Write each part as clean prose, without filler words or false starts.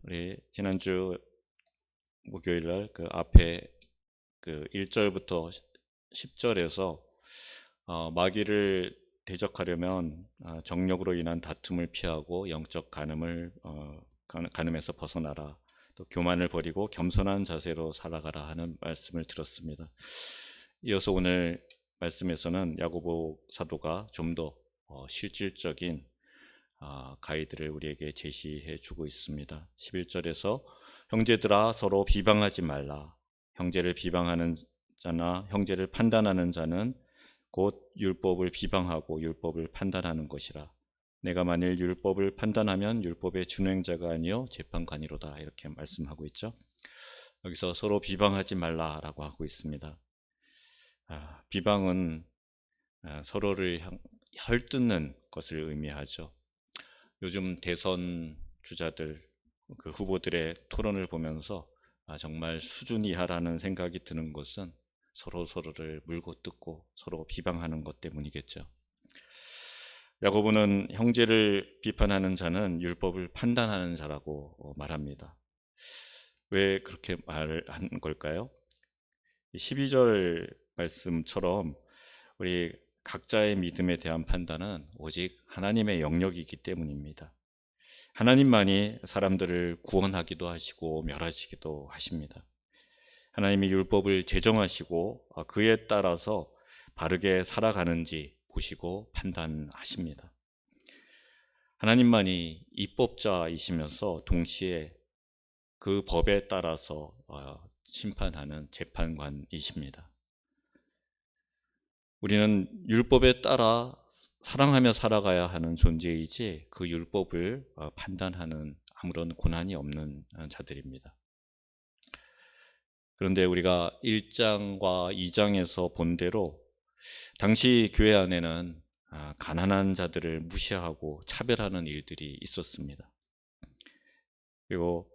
우리 지난주 목요일 날 그 앞에 그 1절부터 10절에서 마귀를 대적하려면 정력으로 인한 다툼을 피하고 영적 간음에서 벗어나라. 또 교만을 버리고 겸손한 자세로 살아가라 하는 말씀을 들었습니다. 이어서 오늘 말씀에서는 야고보 사도가 좀 더 실질적인 가이드를 우리에게 제시해 주고 있습니다. 11절에서 형제들아 서로 비방하지 말라. 형제를 비방하는 자나 형제를 판단하는 자는 곧 율법을 비방하고 율법을 판단하는 것이라. 내가 만일 율법을 판단하면 율법의 준행자가 아니요 재판관이로다. 이렇게 말씀하고 있죠. 여기서 서로 비방하지 말라라고 하고 있습니다. 비방은 서로를 헐뜯는 것을 의미하죠. 요즘 대선 주자들, 그 후보들의 토론을 보면서 정말 수준 이하라는 생각이 드는 것은 서로를 물고 뜯고 서로 비방하는 것 때문이겠죠. 야고보는 형제를 비판하는 자는 율법을 판단하는 자라고 말합니다. 왜 그렇게 말한 걸까요? 12절 말씀처럼 우리 각자의 믿음에 대한 판단은 오직 하나님의 영역이기 때문입니다. 하나님만이 사람들을 구원하기도 하시고 멸하시기도 하십니다. 하나님이 율법을 제정하시고 그에 따라서 바르게 살아가는지 보시고 판단하십니다. 하나님만이 입법자이시면서 동시에 그 법에 따라서 심판하는 재판관이십니다. 우리는 율법에 따라 사랑하며 살아가야 하는 존재이지 그 율법을 판단하는 아무런 권한이 없는 자들입니다. 그런데 우리가 1장과 2장에서 본 대로 당시 교회 안에는 가난한 자들을 무시하고 차별하는 일들이 있었습니다. 그리고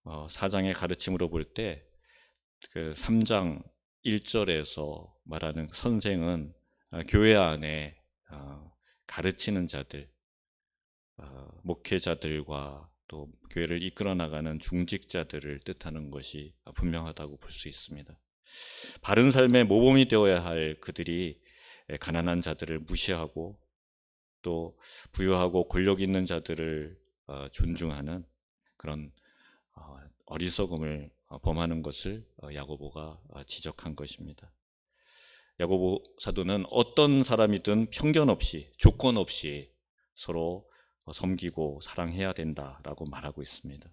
4장의 가르침으로 볼 때 그 3장 1절에서 말하는 선생은 교회 안에 가르치는 자들, 목회자들과 또 교회를 이끌어 나가는 중직자들을 뜻하는 것이 분명하다고 볼 수 있습니다. 바른 삶의 모범이 되어야 할 그들이 가난한 자들을 무시하고 또 부유하고 권력 있는 자들을 존중하는 그런 어리석음을 범하는 것을 야고보가 지적한 것입니다. 야고보 사도는 어떤 사람이든 편견 없이 조건 없이 서로 섬기고 사랑해야 된다라고 말하고 있습니다.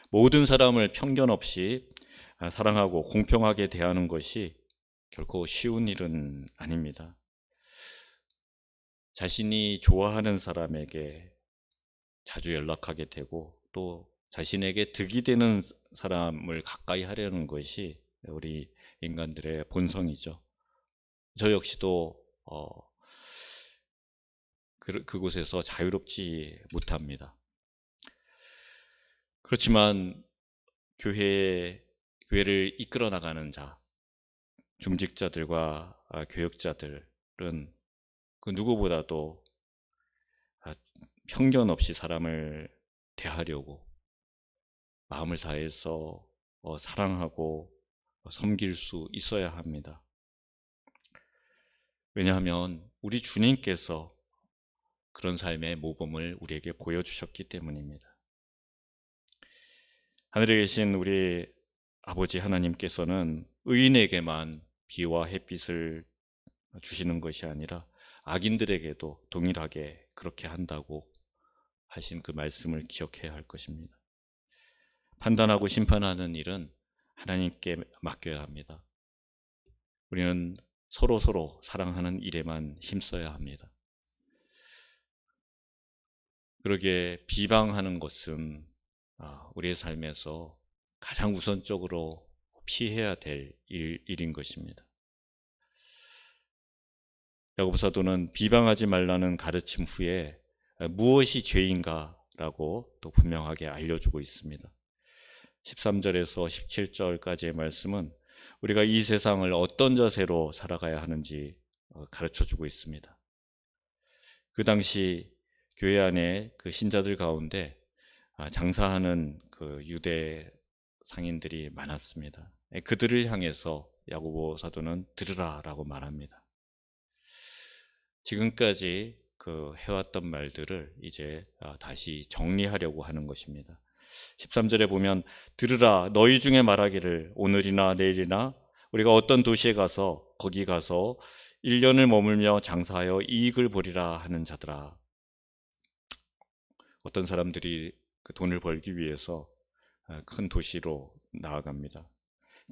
모든 사람을 편견 없이 사랑하고 공평하게 대하는 것이 결코 쉬운 일은 아닙니다. 자신이 좋아하는 사람에게 자주 연락하게 되고 또 자신에게 득이 되는 사람을 가까이 하려는 것이 우리 인간들의 본성이죠. 저 역시도 그곳에서 자유롭지 못합니다. 그렇지만 교회를 이끌어 나가는 자, 중직자들과 교역자들은 그 누구보다도 편견 없이 사람을 대하려고 마음을 다해서 사랑하고 섬길 수 있어야 합니다. 왜냐하면 우리 주님께서 그런 삶의 모범을 우리에게 보여주셨기 때문입니다. 하늘에 계신 우리 아버지 하나님께서는 의인에게만 비와 햇빛을 주시는 것이 아니라 악인들에게도 동일하게 그렇게 한다고 하신 그 말씀을 기억해야 할 것입니다. 판단하고 심판하는 일은 하나님께 맡겨야 합니다. 우리는 서로 사랑하는 일에만 힘써야 합니다. 그러기에 비방하는 것은 우리의 삶에서 가장 우선적으로 피해야 될 일인 것입니다. 야고보 사도는 비방하지 말라는 가르침 후에 무엇이 죄인가라고 또 분명하게 알려주고 있습니다. 13절에서 17절까지의 말씀은 우리가 이 세상을 어떤 자세로 살아가야 하는지 가르쳐주고 있습니다. 그 당시 교회 안에 그 신자들 가운데 장사하는 그 유대 상인들이 많았습니다. 그들을 향해서 야고보 사도는 들으라라고 말합니다. 지금까지 그 해왔던 말들을 이제 다시 정리하려고 하는 것입니다. 13절에 보면 들으라 너희 중에 말하기를 오늘이나 내일이나 우리가 어떤 도시에 가서 거기 가서 1년을 머물며 장사하여 이익을 보리라 하는 자들아. 어떤 사람들이 그 돈을 벌기 위해서 큰 도시로 나아갑니다.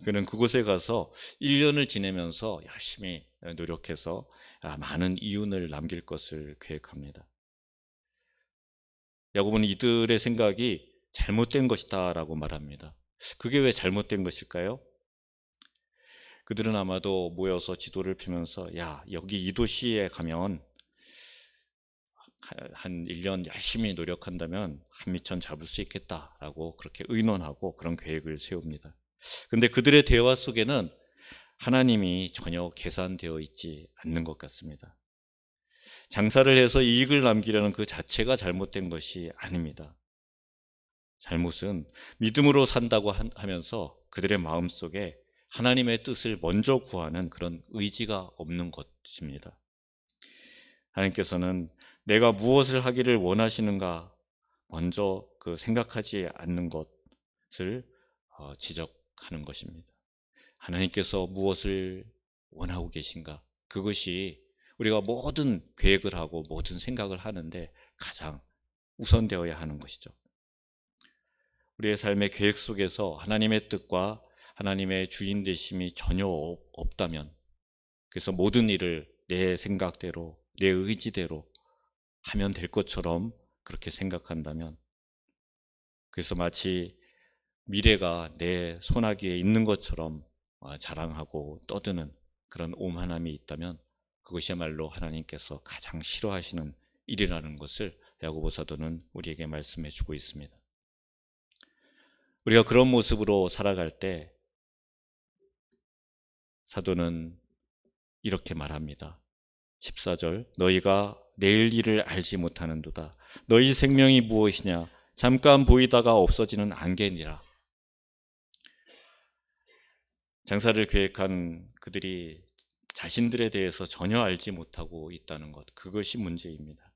그는 그곳에 가서 1년을 지내면서 열심히 노력해서 많은 이윤을 남길 것을 계획합니다. 야고보는 이들의 생각이 잘못된 것이다 라고 말합니다. 그게 왜 잘못된 것일까요? 그들은 아마도 모여서 지도를 펴면서 야, 여기 이 도시에 가면 한 1년 열심히 노력한다면 한미천 잡을 수 있겠다라고 그렇게 의논하고 그런 계획을 세웁니다. 근데 그들의 대화 속에는 하나님이 전혀 계산되어 있지 않는 것 같습니다. 장사를 해서 이익을 남기려는 그 자체가 잘못된 것이 아닙니다. 잘못은 믿음으로 산다고 하면서 그들의 마음속에 하나님의 뜻을 먼저 구하는 그런 의지가 없는 것입니다. 하나님께서는 내가 무엇을 하기를 원하시는가 먼저 그 생각하지 않는 것을 지적하는 것입니다. 하나님께서 무엇을 원하고 계신가? 그것이 우리가 모든 계획을 하고 모든 생각을 하는데 가장 우선되어야 하는 것이죠. 우리의 삶의 계획 속에서 하나님의 뜻과 하나님의 주인 되심이 전혀 없다면, 그래서 모든 일을 내 생각대로 내 의지대로 하면 될 것처럼 그렇게 생각한다면, 그래서 마치 미래가 내 손아귀에 있는 것처럼 자랑하고 떠드는 그런 오만함이 있다면 그것이야말로 하나님께서 가장 싫어하시는 일이라는 것을 야고보 사도는 우리에게 말씀해 주고 있습니다. 우리가 그런 모습으로 살아갈 때 사도는 이렇게 말합니다. 14절 너희가 내일 일을 알지 못하는도다. 너희 생명이 무엇이냐? 잠깐 보이다가 없어지는 안개니라. 장사를 계획한 그들이 자신들에 대해서 전혀 알지 못하고 있다는 것, 그것이 문제입니다.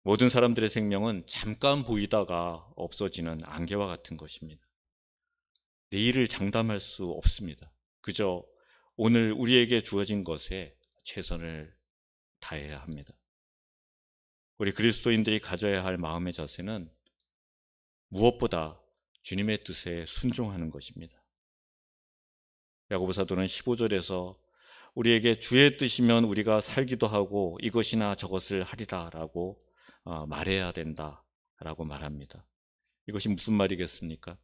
모든 사람들의 생명은 잠깐 보이다가 없어지는 안개와 같은 것입니다. 내일을 장담할 수 없습니다. 그저 오늘 우리에게 주어진 것에 최선을 다해야 합니다. 우리 그리스도인들이 가져야 할 마음의 자세는 무엇보다 주님의 뜻에 순종하는 것입니다. 야고보 사도는 15절에서 우리에게 주의 뜻이면 우리가 살기도 하고 이것이나 저것을 하리라라고 말해야 된다라고 말합니다. 이것이 무슨 말이겠습니까?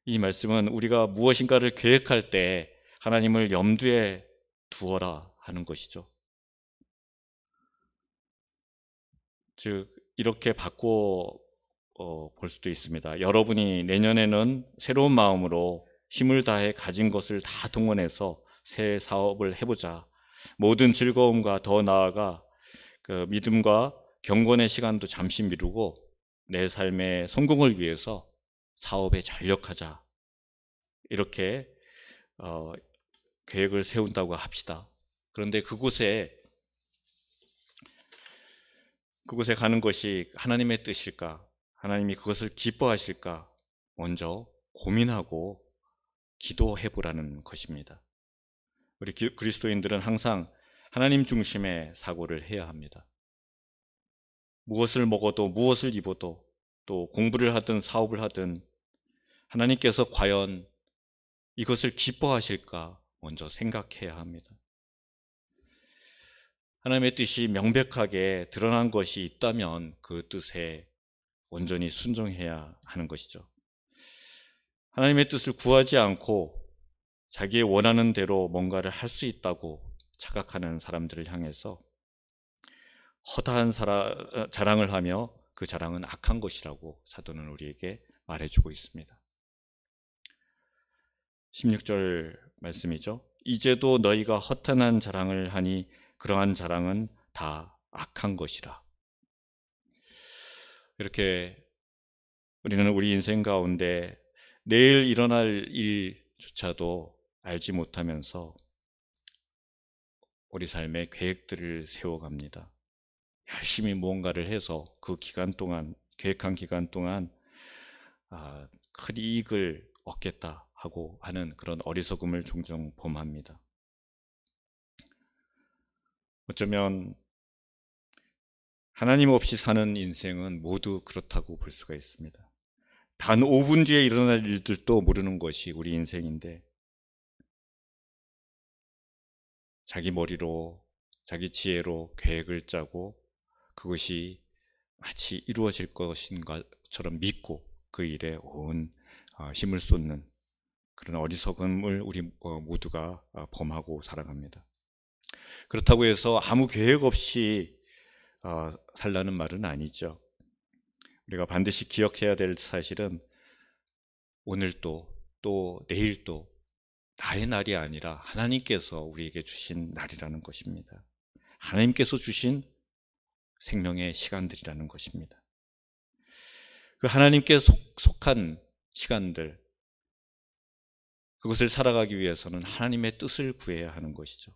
이 말씀은 우리가 무엇인가를 계획할 때 하나님을 염두에 두어라 하는 것이죠. 즉 이렇게 바꿔 볼 수도 있습니다. 여러분이 내년에는 새로운 마음으로 힘을 다해 가진 것을 다 동원해서 새 사업을 해보자. 모든 즐거움과 더 나아가 그 믿음과 경건의 시간도 잠시 미루고 내 삶의 성공을 위해서 사업에 전력하자. 이렇게 계획을 세운다고 합시다. 그런데 그곳에 가는 것이 하나님의 뜻일까? 하나님이 그것을 기뻐하실까? 먼저 고민하고 기도해 보라는 것입니다. 우리 그리스도인들은 항상 하나님 중심의 사고를 해야 합니다. 무엇을 먹어도 무엇을 입어도 또 공부를 하든 사업을 하든 하나님께서 과연 이것을 기뻐하실까 먼저 생각해야 합니다. 하나님의 뜻이 명백하게 드러난 것이 있다면 그 뜻에 온전히 순종해야 하는 것이죠. 하나님의 뜻을 구하지 않고 자기의 원하는 대로 뭔가를 할 수 있다고 착각하는 사람들을 향해서 허다한 자랑을 하며 그 자랑은 악한 것이라고 사도는 우리에게 말해주고 있습니다. 16절 말씀이죠. 이제도 너희가 허탄한 자랑을 하니 그러한 자랑은 다 악한 것이라. 이렇게 우리는 우리 인생 가운데 내일 일어날 일조차도 알지 못하면서 우리 삶의 계획들을 세워갑니다. 열심히 무언가를 해서 그 기간 동안, 계획한 기간 동안 큰 이익을 얻겠다 하고 하는 그런 어리석음을 종종 범합니다. 어쩌면 하나님 없이 사는 인생은 모두 그렇다고 볼 수가 있습니다. 단 5분 뒤에 일어날 일들도 모르는 것이 우리 인생인데, 자기 머리로, 자기 지혜로 계획을 짜고 그것이 마치 이루어질 것인 것처럼 믿고 그 일에 온 힘을 쏟는 그런 어리석음을 우리 모두가 범하고 살아갑니다. 그렇다고 해서 아무 계획 없이 살라는 말은 아니죠. 우리가 반드시 기억해야 될 사실은 오늘도 또 내일도 나의 날이 아니라 하나님께서 우리에게 주신 날이라는 것입니다. 하나님께서 주신 생명의 시간들이라는 것입니다. 그 하나님께 속한 시간들, 그것을 살아가기 위해서는 하나님의 뜻을 구해야 하는 것이죠.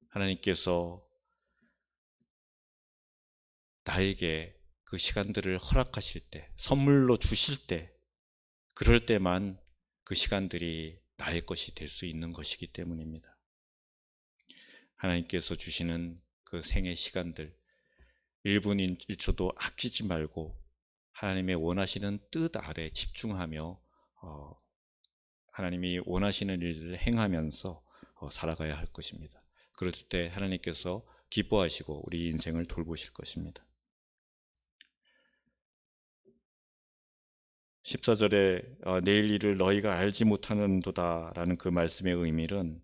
하나님께서 나에게 그 시간들을 허락하실 때, 선물로 주실 때, 그럴 때만 그 시간들이 나의 것이 될 수 있는 것이기 때문입니다. 하나님께서 주시는 그 생의 시간들, 1분 1초도 아끼지 말고 하나님의 원하시는 뜻 아래 집중하며 하나님이 원하시는 일들을 행하면서 살아가야 할 것입니다. 그럴 때 하나님께서 기뻐하시고 우리 인생을 돌보실 것입니다. 14절에 내일 일을 너희가 알지 못하는도다 라는 그 말씀의 의미는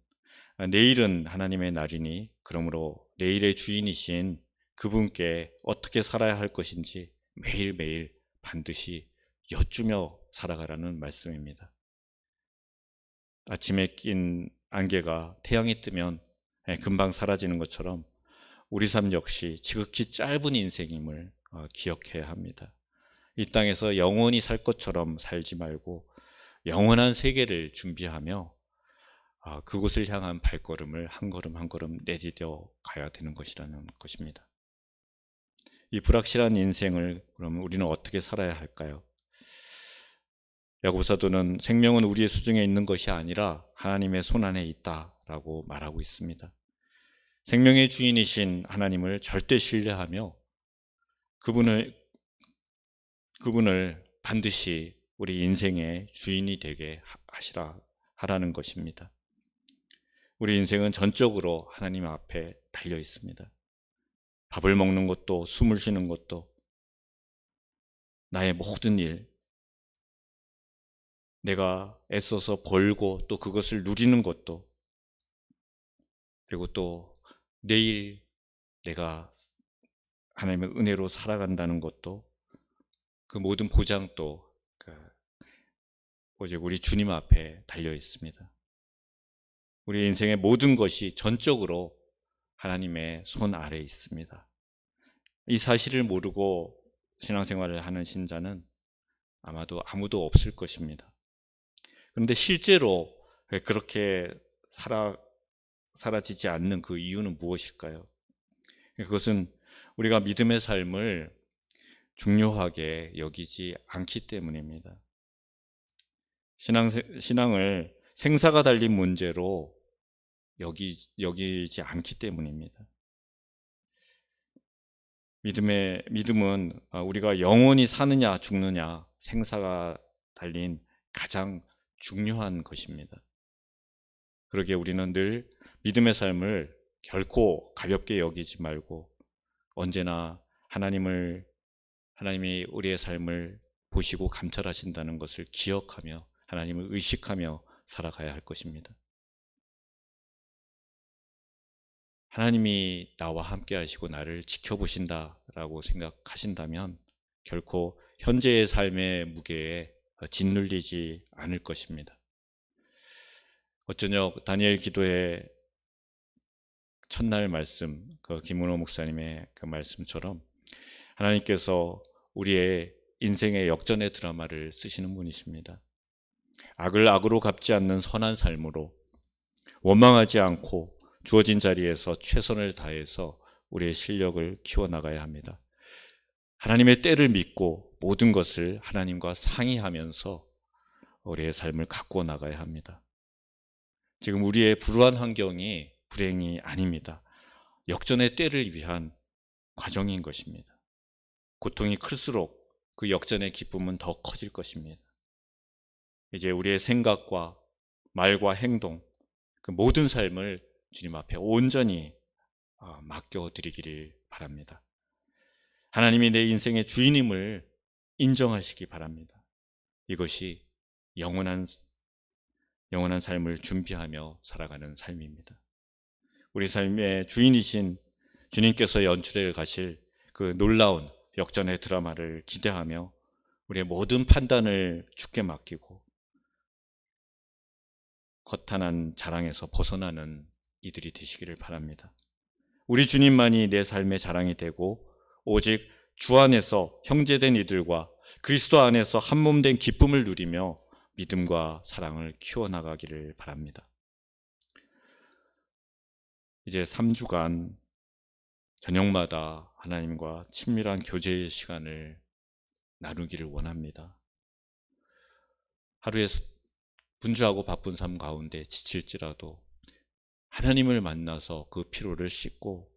내일은 하나님의 날이니 그러므로 내일의 주인이신 그분께 어떻게 살아야 할 것인지 매일매일 반드시 여쭈며 살아가라는 말씀입니다. 아침에 낀 안개가 태양이 뜨면 금방 사라지는 것처럼 우리 삶 역시 지극히 짧은 인생임을 기억해야 합니다. 이 땅에서 영원히 살 것처럼 살지 말고 영원한 세계를 준비하며 그곳을 향한 발걸음을 한 걸음 한 걸음 내디뎌 가야 되는 것이라는 것입니다. 이 불확실한 인생을 그러면 우리는 어떻게 살아야 할까요? 야고보 사도는 생명은 우리의 수중에 있는 것이 아니라 하나님의 손안에 있다라고 말하고 있습니다. 생명의 주인이신 하나님을 절대 신뢰하며 그분을 반드시 우리 인생의 주인이 되게 하라는 것입니다. 우리 인생은 전적으로 하나님 앞에 달려 있습니다. 밥을 먹는 것도, 숨을 쉬는 것도, 나의 모든 일, 내가 애써서 벌고 또 그것을 누리는 것도, 그리고 또 내일 내가 하나님의 은혜로 살아간다는 것도, 그 모든 보장도 오직 우리 주님 앞에 달려 있습니다. 우리 인생의 모든 것이 전적으로 하나님의 손 아래에 있습니다. 이 사실을 모르고 신앙생활을 하는 신자는 아마도 아무도 없을 것입니다. 그런데 실제로 그렇게 사라지지 않는 그 이유는 무엇일까요? 그것은 우리가 믿음의 삶을 중요하게 여기지 않기 때문입니다. 신앙을 생사가 달린 문제로 여기지 않기 때문입니다. 믿음은 우리가 영원히 사느냐 죽느냐 생사가 달린 가장 중요한 것입니다. 그러기에 우리는 늘 믿음의 삶을 결코 가볍게 여기지 말고 언제나 하나님이 우리의 삶을 보시고 감찰하신다는 것을 기억하며 하나님을 의식하며 살아가야 할 것입니다. 하나님이 나와 함께 하시고 나를 지켜보신다라고 생각하신다면 결코 현재의 삶의 무게에 짓눌리지 않을 것입니다. 어쩌냐 다니엘 기도의 첫날 말씀, 김문호 목사님의 그 말씀처럼 하나님께서 우리의 인생의 역전의 드라마를 쓰시는 분이십니다. 악을 악으로 갚지 않는 선한 삶으로 원망하지 않고 주어진 자리에서 최선을 다해서 우리의 실력을 키워나가야 합니다. 하나님의 때를 믿고 모든 것을 하나님과 상의하면서 우리의 삶을 가꾸어 나가야 합니다. 지금 우리의 불우한 환경이 불행이 아닙니다. 역전의 때를 위한 과정인 것입니다. 고통이 클수록 그 역전의 기쁨은 더 커질 것입니다. 이제 우리의 생각과 말과 행동, 그 모든 삶을 주님 앞에 온전히 맡겨드리기를 바랍니다. 하나님이 내 인생의 주인임을 인정하시기 바랍니다. 이것이 영원한 삶을 준비하며 살아가는 삶입니다. 우리 삶의 주인이신 주님께서 연출해 가실 그 놀라운 역전의 드라마를 기대하며 우리의 모든 판단을 주께 맡기고 거탄한 자랑에서 벗어나는 이들이 되시기를 바랍니다. 우리 주님만이 내 삶의 자랑이 되고 오직 주 안에서 형제된 이들과 그리스도 안에서 한 몸 된 기쁨을 누리며 믿음과 사랑을 키워나가기를 바랍니다. 이제 3주간 저녁마다 하나님과 친밀한 교제의 시간을 나누기를 원합니다. 하루에 분주하고 바쁜 삶 가운데 지칠지라도 하나님을 만나서 그 피로를 씻고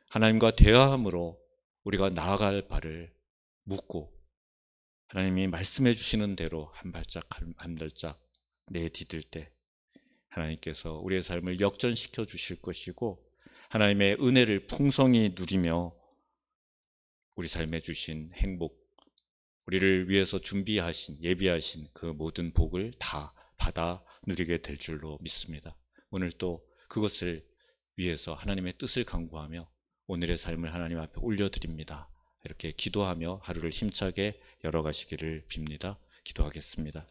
하나님과 대화함으로 우리가 나아갈 바를 묻고 하나님이 말씀해 주시는 대로 한 발짝 한 발짝 내디딜 때 하나님께서 우리의 삶을 역전시켜 주실 것이고 하나님의 은혜를 풍성히 누리며 우리 삶에 주신 행복, 우리를 위해서 준비하신 예비하신 그 모든 복을 다 받아 누리게 될 줄로 믿습니다. 오늘 또 그것을 위해서 하나님의 뜻을 간구하며 오늘의 삶을 하나님 앞에 올려드립니다. 이렇게 기도하며 하루를 힘차게 열어가시기를 빕니다. 기도하겠습니다.